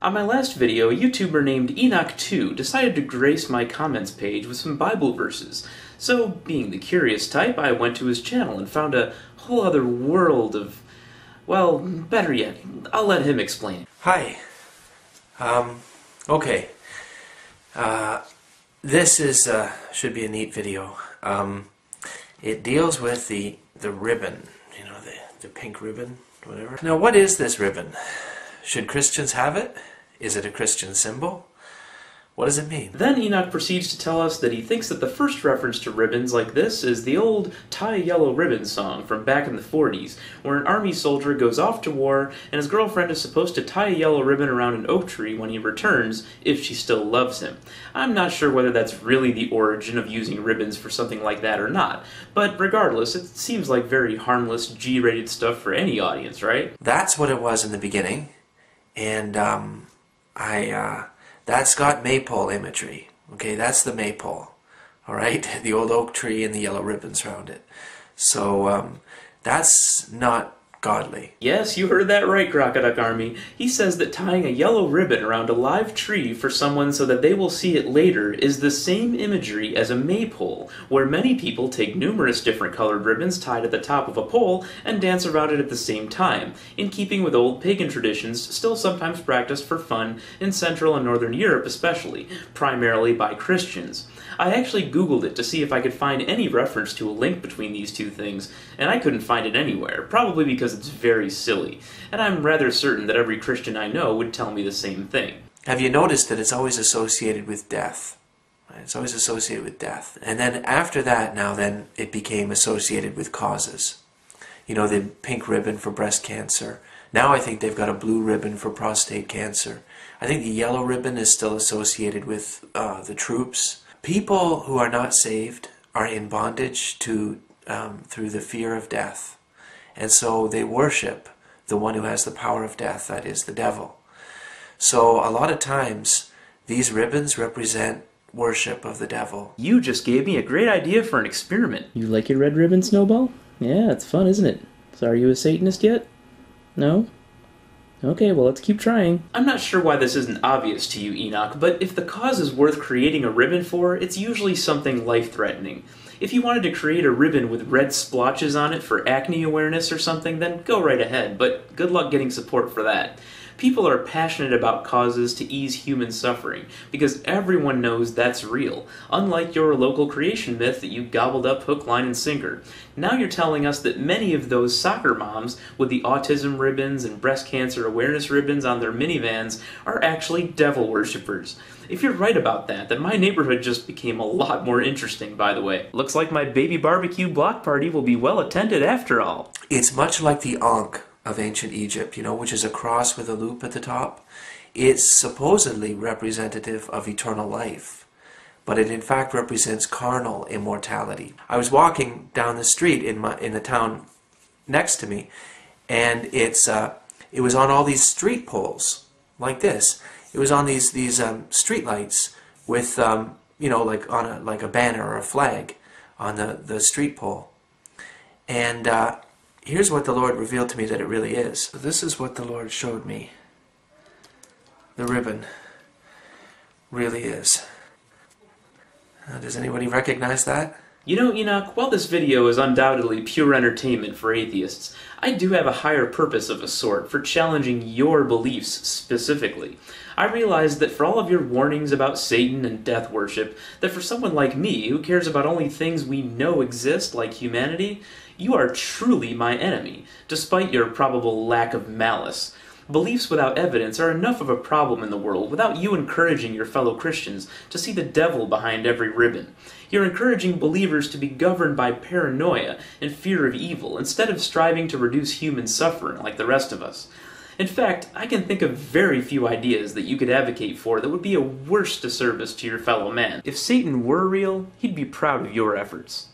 On my last video, a YouTuber named Enoch2 decided to grace my comments page with some Bible verses. So, being the curious type, I went to his channel and found a whole other world of... well, better yet, I'll let him explain. Hi. Okay. This is, should be a neat video. It deals with the ribbon, you know, the pink ribbon, whatever. Now, what is this ribbon? Should Christians have it? Is it a Christian symbol? What does it mean? Then Enoch proceeds to tell us that he thinks that the first reference to ribbons like this is the old Tie a Yellow Ribbon song from back in the 40s, where an army soldier goes off to war and his girlfriend is supposed to tie a yellow ribbon around an oak tree when he returns, if she still loves him. I'm not sure whether that's really the origin of using ribbons for something like that or not, but regardless, it seems like very harmless, G-rated stuff for any audience, right? That's what it was in the beginning, and that's got maypole imagery. Okay, that's the maypole. Alright, the old oak tree and the yellow ribbons around it. So, that's not godly. Yes, you heard that right, Crocoduck Army. He says that tying a yellow ribbon around a live tree for someone so that they will see it later is the same imagery as a maypole, where many people take numerous different colored ribbons tied at the top of a pole and dance around it at the same time, in keeping with old pagan traditions still sometimes practiced for fun in Central and Northern Europe especially, primarily by Christians. I actually Googled it to see if I could find any reference to a link between these two things, and I couldn't find it anywhere, probably because it's very silly, and I'm rather certain that every Christian I know would tell me the same thing. Have you noticed that it's always associated with death? It's always associated with death. And then after that, then it became associated with causes. You know, the pink ribbon for breast cancer. Now I think they've got a blue ribbon for prostate cancer. I think the yellow ribbon is still associated with the troops. People who are not saved are in bondage to through the fear of death. And so they worship the one who has the power of death, that is the devil. So a lot of times these ribbons represent worship of the devil. You just gave me a great idea for an experiment. You like your red ribbon, Snowball? Yeah, it's fun, isn't it? So are you a Satanist yet? No? Okay, well, let's keep trying. I'm not sure why this isn't obvious to you, Enoch, but if the cause is worth creating a ribbon for, it's usually something life-threatening. If you wanted to create a ribbon with red splotches on it for acne awareness or something, then go right ahead, but good luck getting support for that. People are passionate about causes to ease human suffering, because everyone knows that's real, unlike your local creation myth that you gobbled up hook, line, and sinker. Now you're telling us that many of those soccer moms with the autism ribbons and breast cancer awareness ribbons on their minivans are actually devil worshippers. If you're right about that, then my neighborhood just became a lot more interesting, by the way. Looks like my baby barbecue block party will be well attended after all. It's much like the Ankh of ancient Egypt, you know, which is a cross with a loop at the top. It's supposedly representative of eternal life, but it in fact represents carnal immortality. I was walking down the street in the town next to me, and it was on all these street poles like this. It was on these street lights with you know, like on like a banner or a flag on the street pole, and here's what the Lord revealed to me that it really is. This is what the Lord showed me. The ribbon really is. Does anybody recognize that? You know, Enoch, while this video is undoubtedly pure entertainment for atheists, I do have a higher purpose of a sort for challenging your beliefs specifically. I realize that for all of your warnings about Satan and death worship, that for someone like me, who cares about only things we know exist, like humanity, you are truly my enemy, despite your probable lack of malice. Beliefs without evidence are enough of a problem in the world without you encouraging your fellow Christians to see the devil behind every ribbon. You're encouraging believers to be governed by paranoia and fear of evil instead of striving to reduce human suffering like the rest of us. In fact, I can think of very few ideas that you could advocate for that would be a worse disservice to your fellow man. If Satan were real, he'd be proud of your efforts.